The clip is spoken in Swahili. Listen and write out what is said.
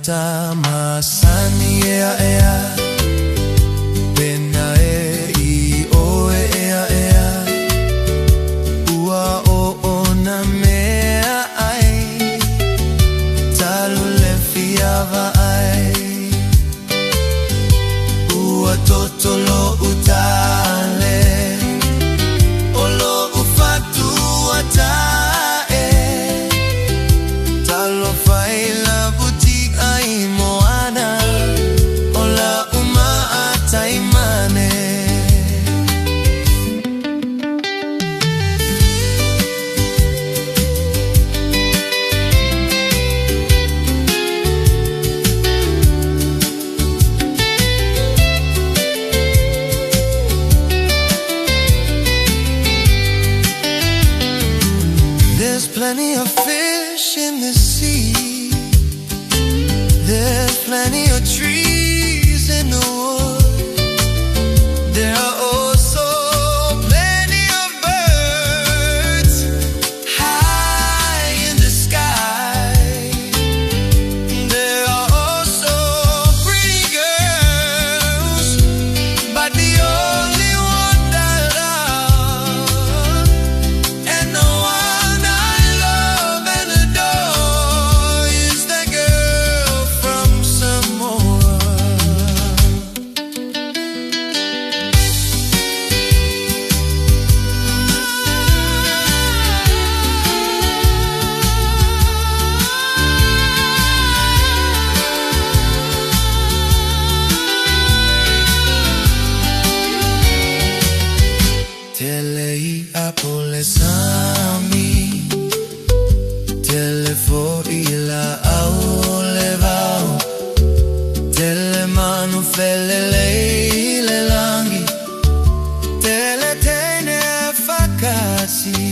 tama sani ea ea Pena e I o ea ea Ua o na mea ai Talu le fiava ai Ua totolo utale Olo ufatu atae Talo faila butik ai moana Ola uma ataimane There's plenty of fish in the sea There's plenty of trees in the woods There are also plenty of birds high in the sky There are also pretty girls But the only one that I love And the one I love and adore Is that girl from Samoa Tele apole Sami Tele fo ila au levao Tele manu fele leile langi Tele tene fakasi